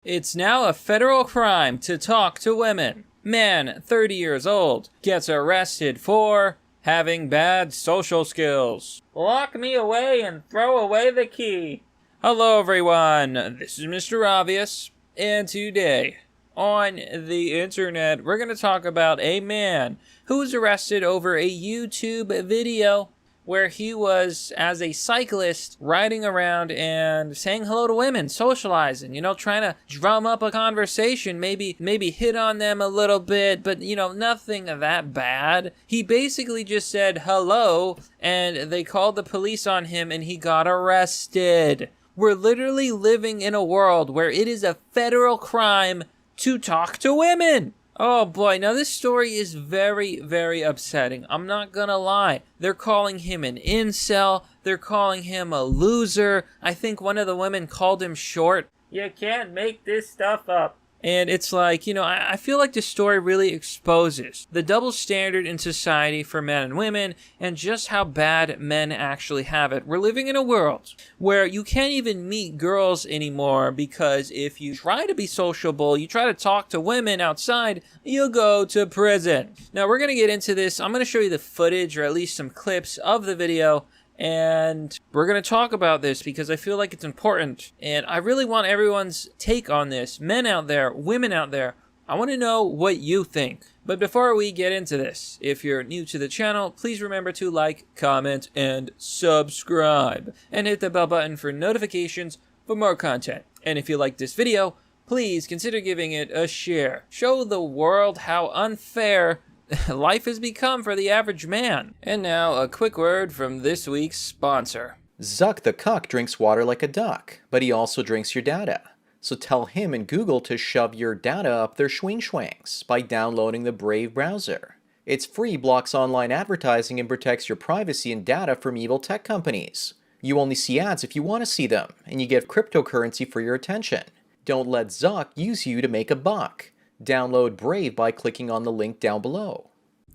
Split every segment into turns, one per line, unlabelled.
It's now a federal crime to talk to women. Man, 30 years old, gets arrested for having bad social skills. Lock me away and throw away the key. Hello everyone, this is Mr. Obvious, and today on the internet we're going to talk about a man who was arrested over a YouTube video where he was, as a cyclist, riding around and saying hello to women, socializing, trying to drum up a conversation, maybe hit on them a little bit, but, nothing that bad. He basically just said hello, and they called the police on him, and he got arrested. We're literally living in a world where it is a federal crime to talk to women. Oh boy, now this story is very, very upsetting. I'm not gonna lie. They're calling him an incel. They're calling him a loser. I think one of the women called him short. You can't make this stuff up. And it's like, I feel like this story really exposes the double standard in society for men and women and just how bad men actually have it. We're living in a world where you can't even meet girls anymore because if you try to be sociable, you try to talk to women outside, you'll go to prison. Now, we're going to get into this. I'm going to show you the footage or at least some clips of the video. And we're going to talk about this because I feel like it's important. And I really want everyone's take on this. Men out there, women out there, I want to know what you think. But before we get into this, if you're new to the channel, please remember to like, comment, and subscribe. And hit the bell button for notifications for more content. And if you like this video, please consider giving it a share. Show the world how unfair life has become for the average man. And now, a quick word from this week's sponsor.
Zuck the cuck drinks water like a duck, but he also drinks your data. So tell him and Google to shove your data up their schwing-schwangs by downloading the Brave browser. It's free, blocks online advertising, and protects your privacy and data from evil tech companies. You only see ads if you want to see them, and you get cryptocurrency for your attention. Don't let Zuck use you to make a buck. Download Brave by clicking on the link down below.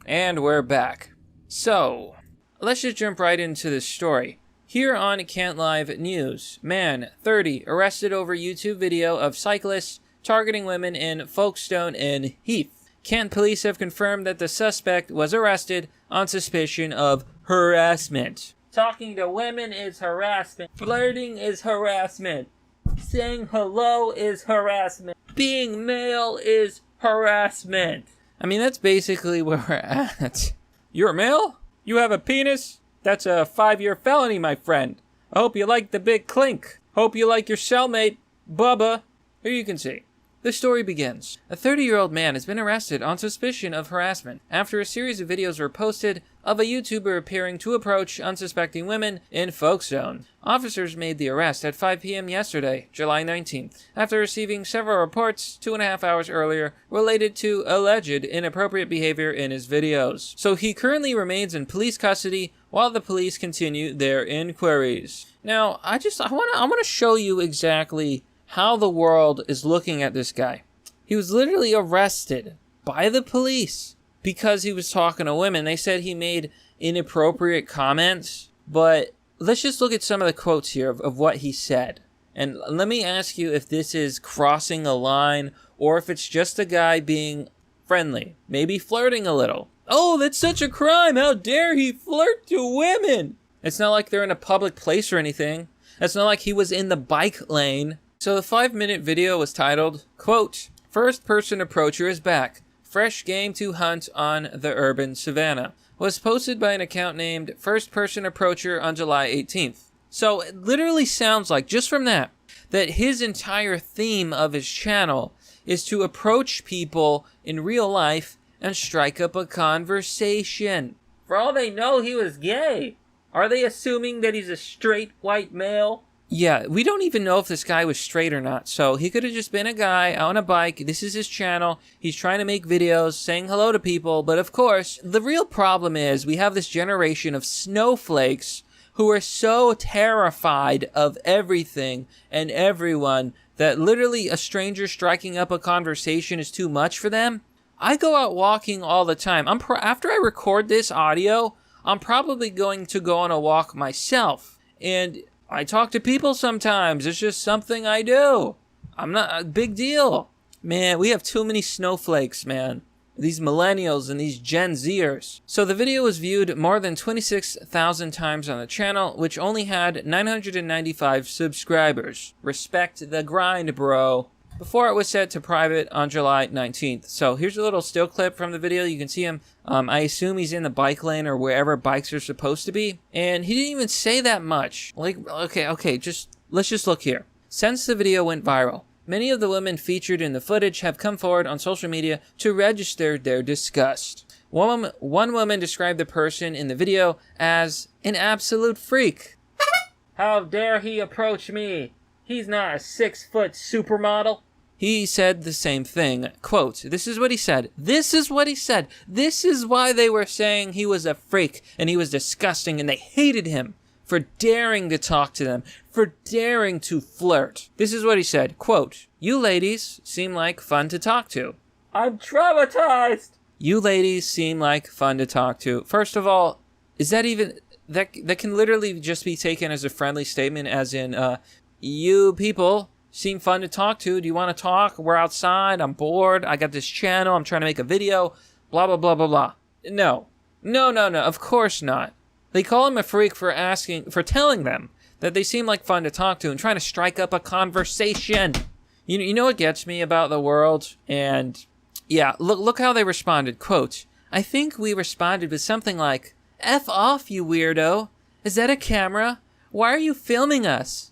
And we're back. So, let's just jump right into this story. Here on Can't Live News, man, 30, arrested over YouTube video of cyclists targeting women in Folkestone and Heath. Kent police have confirmed that the suspect was arrested on suspicion of harassment. Talking to women is harassment. Flirting is harassment. Saying hello is harassment. Being male is harassment. I mean, that's basically where we're at. You're a male? You have a penis? That's a 5-year felony, my friend. I hope you like the big clink. Hope you like your cellmate, Bubba. Here you can see. The story begins. A 30-year-old man has been arrested on suspicion of harassment after a series of videos were posted of a YouTuber appearing to approach unsuspecting women in Folkestone. Officers made the arrest at 5 p.m. yesterday, July 19th, after receiving several reports 2.5 hours earlier related to alleged inappropriate behavior in his videos. So he currently remains in police custody while the police continue their inquiries. Now, I want to show you exactly how the world is looking at this guy. He was literally arrested by the police because he was talking to women. They said he made inappropriate comments, but let's just look at some of the quotes here of what he said. And let me ask you if this is crossing a line or if it's just a guy being friendly, maybe flirting a little. Oh, that's such a crime. How dare he flirt to women? It's not like they're in a public place or anything. It's not like he was in the bike lane. So the 5-minute video was titled, quote, "First person approacher is back. Fresh game to hunt on the urban savannah." Was posted by an account named First Person Approacher on July 18th. So it literally sounds like, just from that his entire theme of his channel is to approach people in real life and strike up a conversation. For all they know, he was gay. Are they assuming that he's a straight white male? Yeah, we don't even know if this guy was straight or not, so he could have just been a guy on a bike. This is his channel. He's trying to make videos, saying hello to people, but of course, the real problem is we have this generation of snowflakes who are so terrified of everything and everyone that literally a stranger striking up a conversation is too much for them. I go out walking all the time. After I record this audio, I'm probably going to go on a walk myself, and I talk to people sometimes. It's just something I do. I'm not a big deal. Man, we have too many snowflakes, man. These millennials and these Gen Zers. So the video was viewed more than 26,000 times on the channel, which only had 995 subscribers. Respect the grind, bro. Before it was set to private on July 19th. So here's a little still clip from the video. You can see him. I assume he's in the bike lane or wherever bikes are supposed to be. And he didn't even say that much. Like, okay, let's just look here. Since the video went viral, many of the women featured in the footage have come forward on social media to register their disgust. One woman described the person in the video as an absolute freak. How dare he approach me? He's not a 6-foot supermodel. He said the same thing. Quote, this is what he said. This is what he said. This is why they were saying he was a freak and he was disgusting and they hated him for daring to talk to them, for daring to flirt. This is what he said. Quote, you ladies seem like fun to talk to. I'm traumatized. You ladies seem like fun to talk to. First of all, is that even... That can literally just be taken as a friendly statement, as in, you people seem fun to talk to. Do you want to talk? We're outside. I'm bored. I got this channel. I'm trying to make a video. Blah, blah, blah, blah, blah. No. No. Of course not. They call him a freak for telling them that they seem like fun to talk to and trying to strike up a conversation. You know what gets me about the world? And yeah, look how they responded. Quote, I think we responded with something like, F off, you weirdo. Is that a camera? Why are you filming us?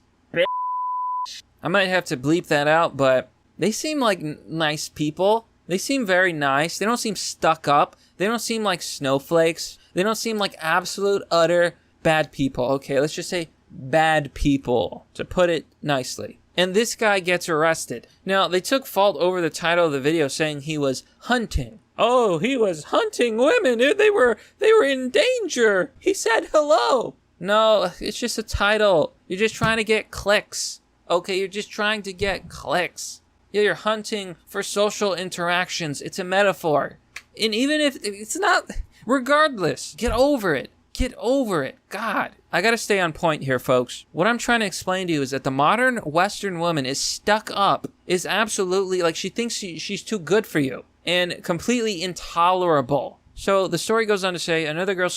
I might have to bleep that out, but they seem like nice people. They seem very nice. They don't seem stuck up. They don't seem like snowflakes. They don't seem like absolute, utter bad people. Okay, let's just say bad people, to put it nicely. And this guy gets arrested. Now, they took fault over the title of the video saying he was hunting. Oh, he was hunting women. They were in danger. He said hello. No, it's just a title. You're just trying to get clicks. Okay, you're just trying to get clicks. Yeah, you're hunting for social interactions. It's a metaphor. And even if it's not, regardless, get over it. Get over it. God, I gotta stay on point here, folks. What I'm trying to explain to you is that the modern Western woman is stuck up, is absolutely, like, she thinks she's too good for you, and completely intolerable. So the story goes on to say, another girl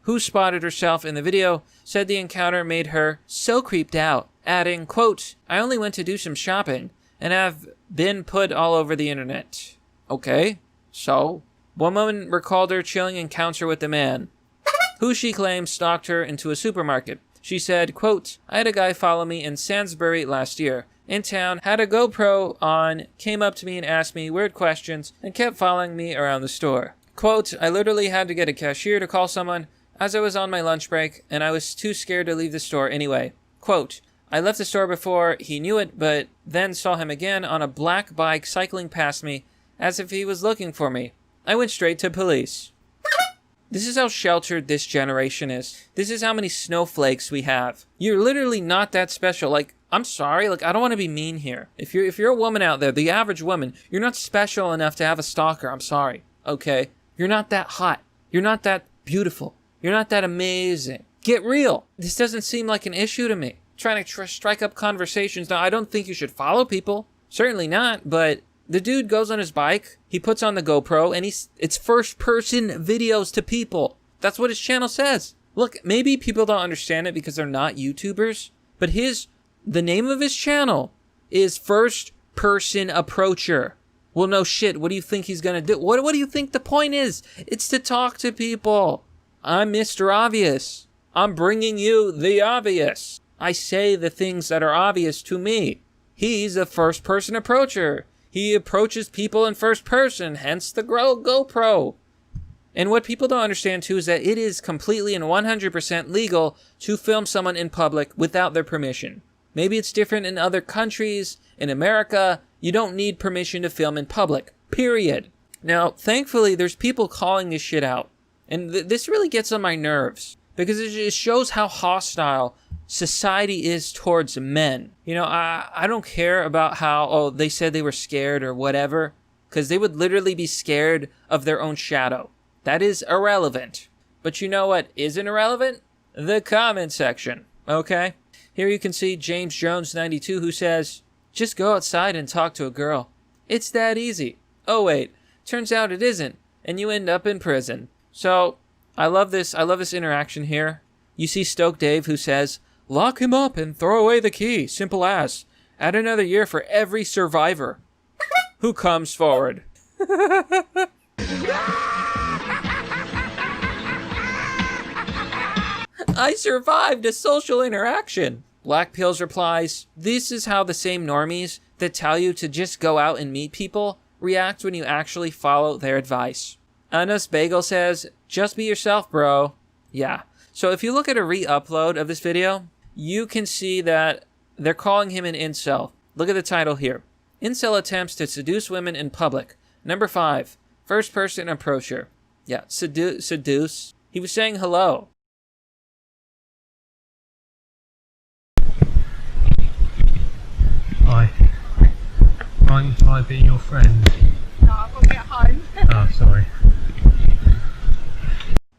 who spotted herself in the video, said the encounter made her so creeped out, adding, quote, I only went to do some shopping, and have been put all over the internet. Okay, so? One woman recalled her chilling encounter with a man, who she claims stalked her into a supermarket. She said, quote, I had a guy follow me in Sainsbury last year. In town, had a GoPro on, came up to me and asked me weird questions, and kept following me around the store. Quote, I literally had to get a cashier to call someone as I was on my lunch break, and I was too scared to leave the store anyway. Quote, I left the store before he knew it, but then saw him again on a black bike cycling past me as if he was looking for me. I went straight to police. This is how sheltered this generation is. This is how many snowflakes we have. You're literally not that special. Like, I'm sorry, like, I don't want to be mean here. If you're a woman out there, the average woman, you're not special enough to have a stalker. I'm sorry, okay? You're not that hot. You're not that beautiful. You're not that amazing. Get real. This doesn't seem like an issue to me. Trying to strike up conversations. Now, I don't think you should follow people. Certainly not, but the dude goes on his bike, he puts on the GoPro, and it's first-person videos to people. That's what his channel says. Look, maybe people don't understand it because they're not YouTubers, but the name of his channel is First Person Approacher. Well, no shit, what do you think he's gonna do? What do you think the point is? It's to talk to people. I'm Mr. Obvious. I'm bringing you the obvious. I say the things that are obvious to me. He's a first-person approacher. He approaches people in first person, hence the GoPro. And what people don't understand, too, is that it is completely and 100% legal to film someone in public without their permission. Maybe it's different in other countries. In America, you don't need permission to film in public, period. Now, thankfully, there's people calling this shit out. And this really gets on my nerves, because it shows how hostile society is towards men. You know, I don't care about how, they said they were scared or whatever, because they would literally be scared of their own shadow. That is irrelevant. But you know what isn't irrelevant? The comment section, okay? Here you can see James Jones 92, who says, Just go outside and talk to a girl. It's that easy. Oh wait, turns out it isn't, and you end up in prison. So, I love this interaction here. You see Stoke Dave who says, lock him up and throw away the key, simple as. Add another year for every survivor who comes forward. I survived a social interaction. Black Pills replies, this is how the same normies that tell you to just go out and meet people react when you actually follow their advice. Anas Bagel says, just be yourself, bro. Yeah. So if you look at a re-upload of this video, you can see that they're calling him an incel. Look at the title here. Incel attempts to seduce women in public. Number 5, first person approacher. Yeah, seduce. He was saying hello.
Hi. Mind if I be your friend?
No, I've got to get home.
Oh, sorry.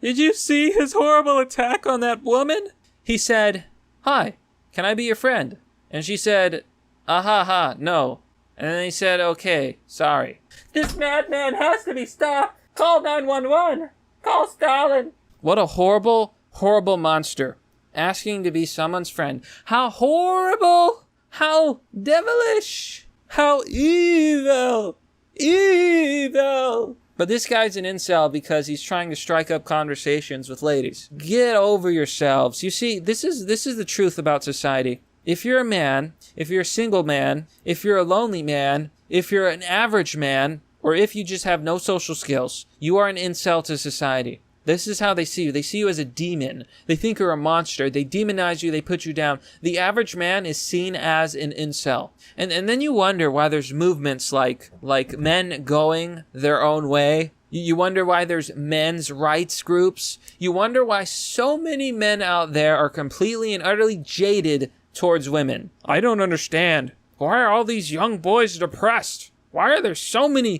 Did you see his horrible attack on that woman? He said, hi, can I be your friend? And she said, no. And then he said, okay, sorry. This madman has to be stopped. Call 911. Call Stalin. What a horrible, horrible monster. Asking to be someone's friend. How horrible. How devilish. How evil. Evil. But this guy's an incel because he's trying to strike up conversations with ladies. Get over yourselves. You see, this is the truth about society. If you're a man, if you're a single man, if you're a lonely man, if you're an average man, or if you just have no social skills, you are an incel to society. This is how they see you. They see you as a demon. They think you're a monster. They demonize you. They put you down. The average man is seen as an incel. And then you wonder why there's movements like men going their own way. You wonder why there's men's rights groups. You wonder why so many men out there are completely and utterly jaded towards women. I don't understand. Why are all these young boys depressed? Why are there so many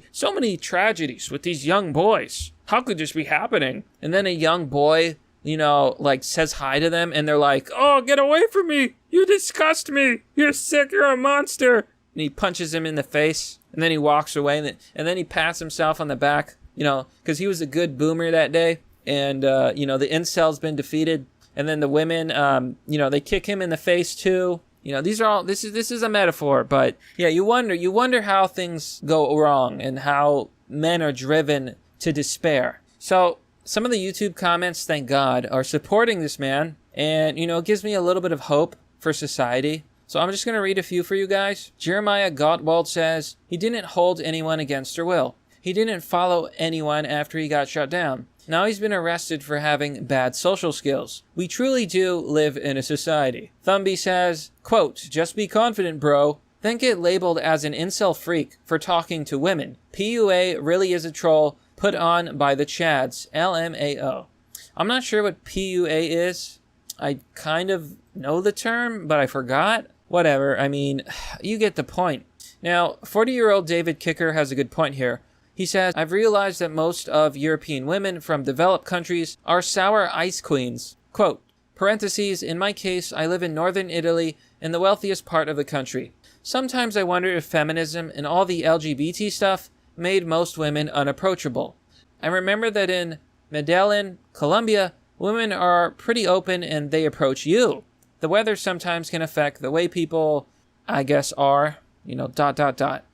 tragedies with these young boys? How could this be happening? And then a young boy, says hi to them and they're like, oh, get away from me. You disgust me. You're sick. You're a monster. And he punches him in the face and then he walks away and then he pats himself on the back, because he was a good boomer that day. And, the incel's been defeated. And then the women, they kick him in the face too. These are all, this is a metaphor, but yeah, you wonder how things go wrong and how men are driven to despair. So some of the YouTube comments, thank God, are supporting this man, and it gives me a little bit of hope for society. So I'm just going to read a few for you guys. Jeremiah Gottwald says, he didn't hold anyone against their will. He didn't follow anyone after he got shut down. Now he's been arrested for having bad social skills. We truly do live in a society. Thumby says, quote, just be confident, bro. Then get labeled as an incel freak for talking to women. PUA really is a troll put on by the Chads. LMAO. I'm not sure what PUA is. I kind of know the term, but I forgot. Whatever. I mean, you get the point. Now, 40-year-old David Kicker has a good point here. He says, I've realized that most of European women from developed countries are sour ice queens. Quote, parentheses, in my case, I live in northern Italy in the wealthiest part of the country. Sometimes I wonder if feminism and all the LGBT stuff made most women unapproachable. I remember that in Medellin, Colombia, women are pretty open and they approach you. The weather sometimes can affect the way people, I guess, are,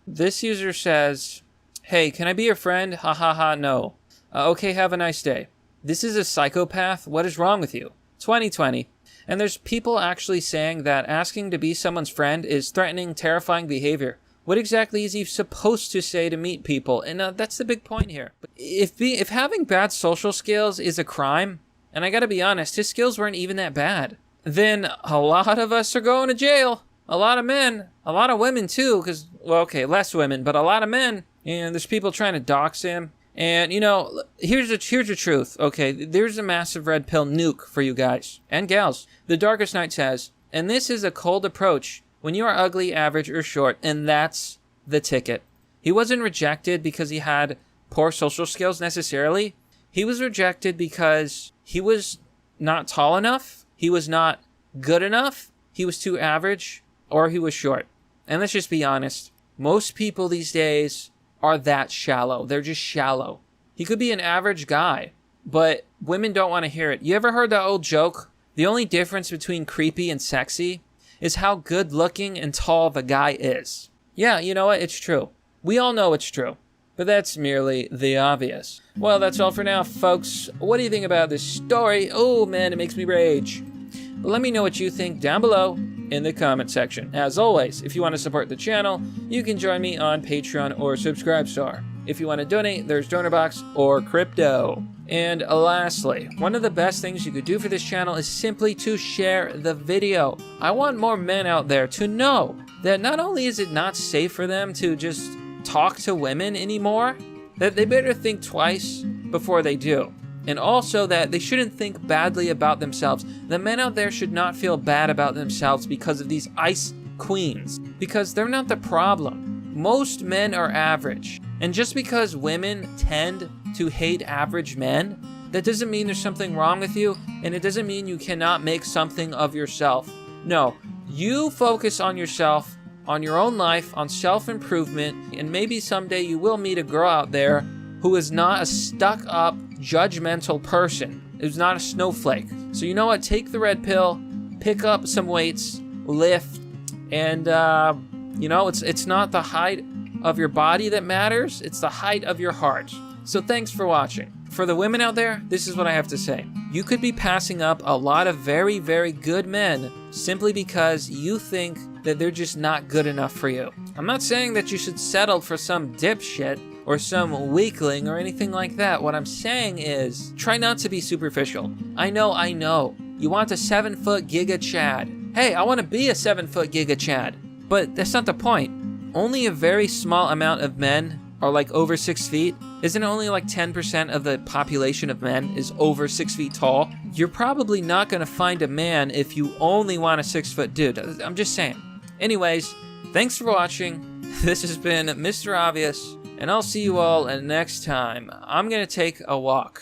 This user says, hey, can I be your friend? Ha ha ha, no. Okay, have a nice day. This is a psychopath. What is wrong with you? 2020. And there's people actually saying that asking to be someone's friend is threatening, terrifying behavior. What exactly is he supposed to say to meet people? And that's the big point here. If having bad social skills is a crime, and I gotta be honest, his skills weren't even that bad, then a lot of us are going to jail. A lot of men, a lot of women too, because, less women, but a lot of men. And there's people trying to dox him. And, here's the truth, okay? There's a massive red pill nuke for you guys and gals. The Darkest Night says, and this is a cold approach when you are ugly, average, or short, and that's the ticket. He wasn't rejected because he had poor social skills necessarily. He was rejected because he was not tall enough, he was not good enough, he was too average, or he was short. And let's just be honest, most people these days are that shallow. They're just shallow. He could be an average guy, but women don't want to hear it. You ever heard that old joke? The only difference between creepy and sexy is how good looking and tall the guy is. Yeah, you know what? It's true. We all know it's true. But that's merely the obvious. Well, that's all for now, folks. What do you think about this story? Oh man, it makes me rage. But let me know what you think down below in the comment section. As always, if you want to support the channel, you can join me on Patreon or Subscribestar. If you want to donate, there's Donorbox or crypto. And lastly, one of the best things you could do for this channel is simply to share the video. I want more men out there to know that not only is it not safe for them to just talk to women anymore, that they better think twice before they do. And also that they shouldn't think badly about themselves. The men out there should not feel bad about themselves because of these ice queens, because they're not the problem. Most men are average. And just because women tend to hate average men, that doesn't mean there's something wrong with you, and it doesn't mean you cannot make something of yourself. No, you focus on yourself, on your own life, on self-improvement, and maybe someday you will meet a girl out there who is not a stuck-up, judgmental person, who's not a snowflake. So you know what? Take the red pill, pick up some weights, lift, and you know, it's not the height of your body that matters, it's the height of your heart. So thanks for watching. For the women out there, this is what I have to say. You could be passing up a lot of very, very good men simply because you think that they're just not good enough for you. I'm not saying that you should settle for some dipshit or some weakling or anything like that. What I'm saying is, try not to be superficial. I know. You want a 7-foot Giga Chad. Hey, I want to be a 7-foot Giga Chad. But that's not the point. Only a very small amount of men are like over 6 feet. Isn't it only like 10% of the population of men is over 6 feet tall? You're probably not gonna find a man if you only want a 6-foot dude. I'm just saying. Anyways, thanks for watching. This has been Mr. Obvious, and I'll see you all next time. I'm gonna take a walk.